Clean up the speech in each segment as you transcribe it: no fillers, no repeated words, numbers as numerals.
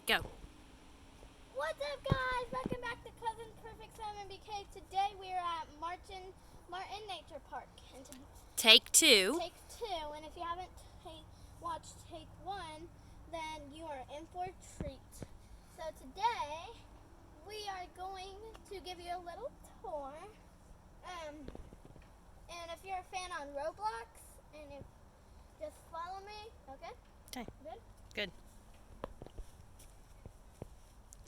go. What's up, guys? Welcome back to Cousin Perfect 7BK. Today we are at Martin Nature Park. And Take two. Take two. And if you haven't watched Take one, then you are in for a treat. So today we are going to give you a little tour. And if you're a fan on Roblox, and just follow me, okay? Okay. Good? Good.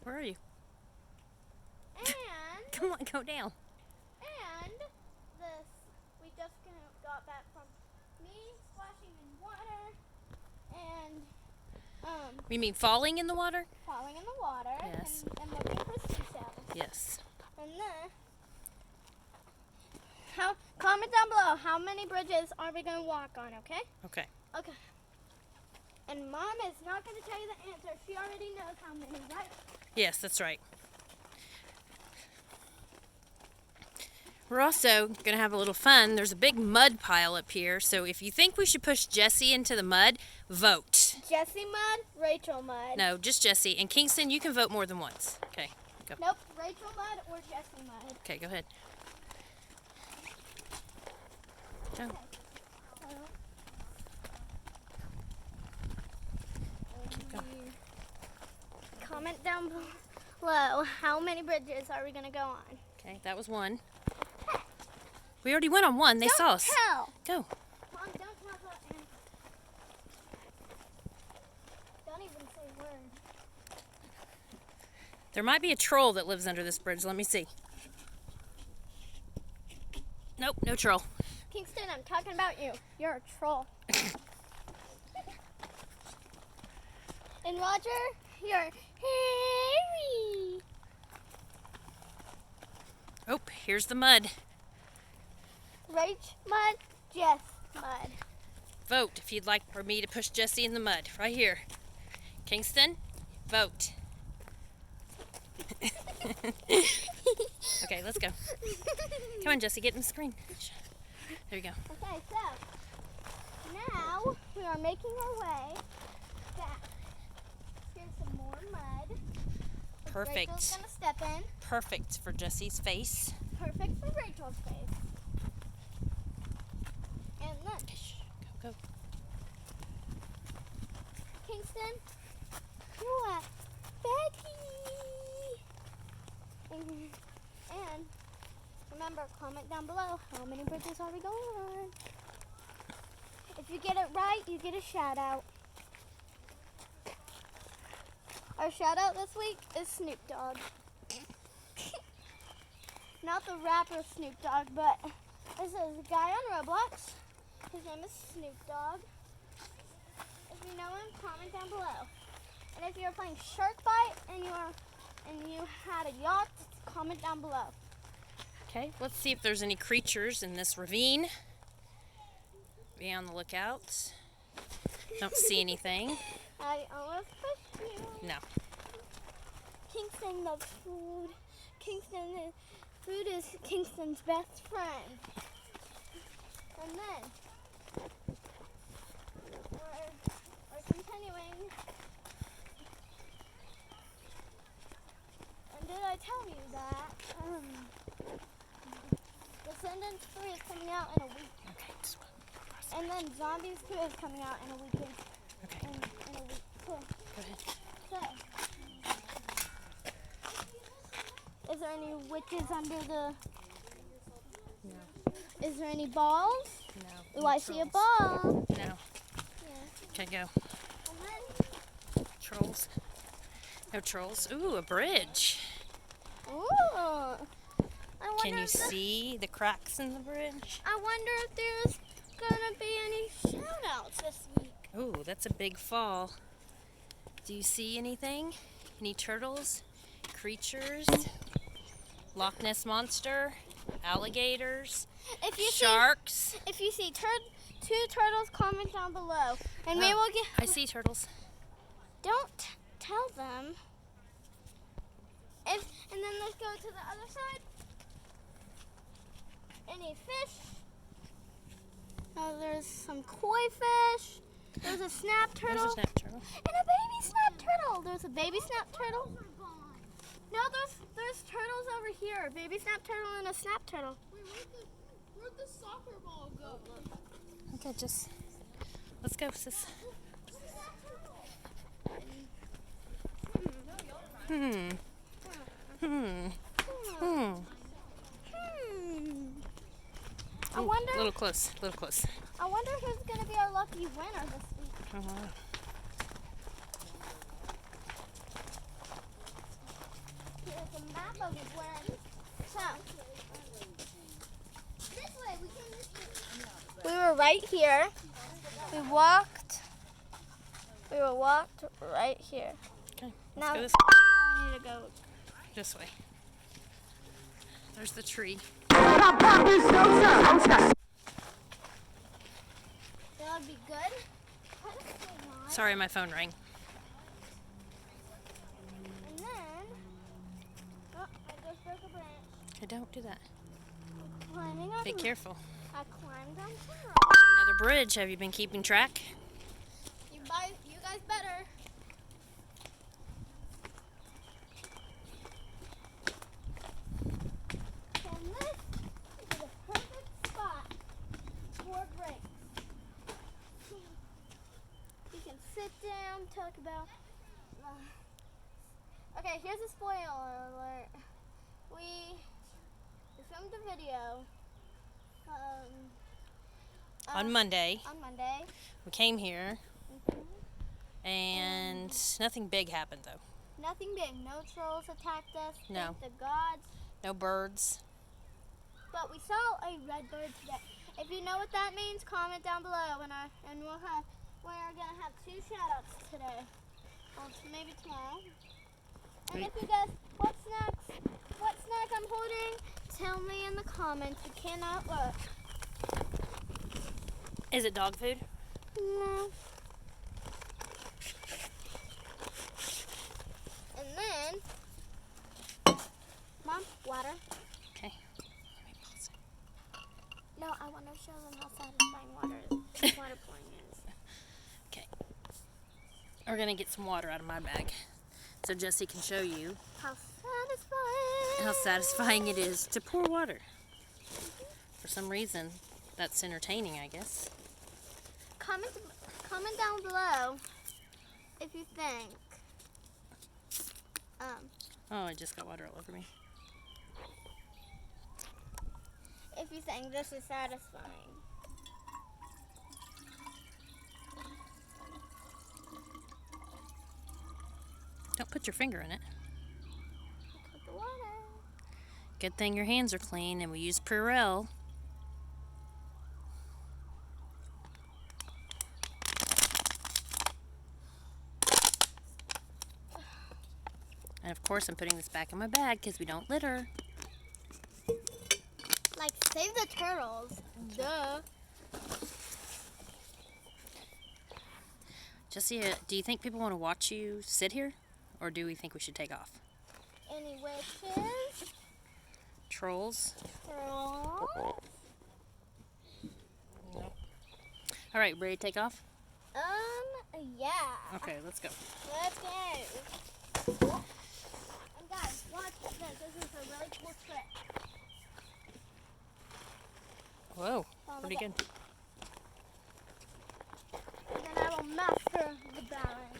Where are you? And Come on, go down. And we just got back from me splashing in water and You mean falling in the water? falling in the water. Yes. And looking for seashells. Yes. And then, comment down below how many bridges are we going to walk on, okay? Okay. Okay. And Mom is not going to tell you the answer. She already knows how many, right? Yes, that's right. We're also going to have a little fun. There's a big mud pile up here, so if you think we should push Jessie into the mud, vote. Jessie mud, Rachel mud. No, just Jessie. And Kingston, you can vote more than once. Okay, go. Nope, Rachel mud or Jessie mud. Okay, go ahead. Go. Go. Comment down below how many bridges are we going to go on. Okay, that was one. We already went on one. They saw us. Tell. Go. Mom, don't tell the answer. Don't even say a word. There might be a troll that lives under this bridge. Let me see. Nope, no troll. Kingston, I'm talking about you. You're a troll. And Roger, you're hairy. Oh, here's the mud. Rach mud, Jess mud. Vote if you'd like for me to push Jessie in the mud. Right here. Kingston, vote. Okay, let's go. Come on, Jessie, get in the screen. There you go. Okay, so now we are making our way back. Here's some more mud. Perfect. Rachel's gonna step in. Perfect for Jessie's face. Perfect for Rachel's face. And then Okay, shh, go, go. Kingston, you are Becky. And remember, comment down below how many bridges are we going on. If you get it right, you get a shout out. Our shout out this week is Snoop Dogg. Not the rapper Snoop Dogg, but this is a guy on Roblox. His name is Snoop Dogg. If you know him, comment down below. And if you're playing Shark Bite and you had a yacht, comment down below. Okay, let's see if there's any creatures in this ravine. Be on the lookout. Don't see anything. I almost pushed you. No. Kingston loves food. Food is Kingston's best friend. And then we're continuing. And did I tell you that Descendants 3 is coming out in a week? Okay, just And then Zombies 2 is coming out in a weekend. okay. In a week too. Go ahead. So, is there any witches under the? No. Is there any balls? No. Oh, I see a ball. No. Yeah. Okay, go. And then, Trolls. No trolls. Ooh, a bridge. ooh. I wonder Can you if see the cracks in the bridge? I wonder if there's gonna be any shout outs this week. Ooh, that's a big fall. Do you see anything? Any turtles? Creatures? Loch Ness Monster? Alligators? If you Sharks? if you see two turtles, comment down below, and maybe Oh, we'll get. I see turtles. Don't tell them. And then let's go to the other side. Any fish? There's some koi fish. There's a snap turtle. There's a snap turtle. And a baby snap turtle. There's a baby snap turtle. No, there's turtles over here. Baby snap turtle and a snap turtle. Wait, where'd the soccer ball go? Okay, just let's go, sis. Hmm. I wonder. A little close. A little close. I wonder who's gonna be our lucky winner this week. Here's a map of winners. So this way we came this way. We were right here. We walked right here. Okay. Now Let's go this we need to go. This way. There's the tree. That would be good. Sorry, my phone rang. And then, oh, I just broke a branch. Okay, don't do that. Climbing on. Be careful. I climbed on some rock. Another bridge. Have you been keeping track? You guys better. And this is a perfect spot for breaks. You can sit down, talk about. Okay, here's a spoiler alert. We filmed a video On Monday, on Monday. we came here, and nothing big happened though. Nothing big. No trolls attacked us. No. Thank the gods. No birds. But we saw a red bird today. If you know what that means, comment down below, and we're gonna have 2 shout-outs today. Well, maybe tomorrow. And if you guess what snack I'm holding, tell me in the comments. You cannot look. Is it dog food? No. And then, Mom, water. Okay. No, I want to show them how satisfying water pouring is. Okay. We're gonna get some water out of my bag, so Jesse can show you How satisfying. how satisfying it is to pour water. For some reason, that's entertaining, I guess. Comment down below if you think. Oh, I just got water all over me. If you think this is satisfying. Don't put your finger in it. Put the water. Good thing your hands are clean, and we use Purell. And of course, I'm putting this back in my bag because we don't litter. Like, save the turtles. Duh. Jesse, do you think people want to watch you sit here? Or do we think we should take off? Any witches? Trolls? Trolls? Nope. All right, ready to take off? Yeah. Okay, let's go. Let's go. And guys, watch this. This is a really cool trick. Whoa, Follow pretty me. good. And then I will master the balance.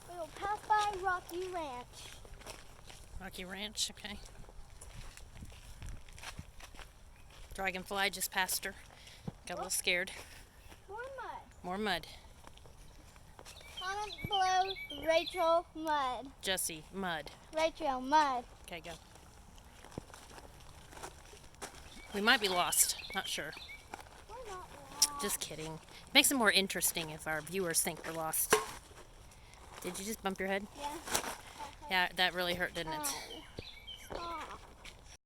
We will pass by Rocky Ranch. Rocky Ranch, okay. Dragonfly just passed her. Got a little scared. More mud. More mud. Comment below Rachel Mud. Jesse, mud. Rachel Mud. Okay, go. We might be lost. Not sure. We're not lost. Just kidding. Makes it more interesting if our viewers think we're lost. Did you just bump your head? Yeah. Yeah, that really hurt, didn't it? Oh.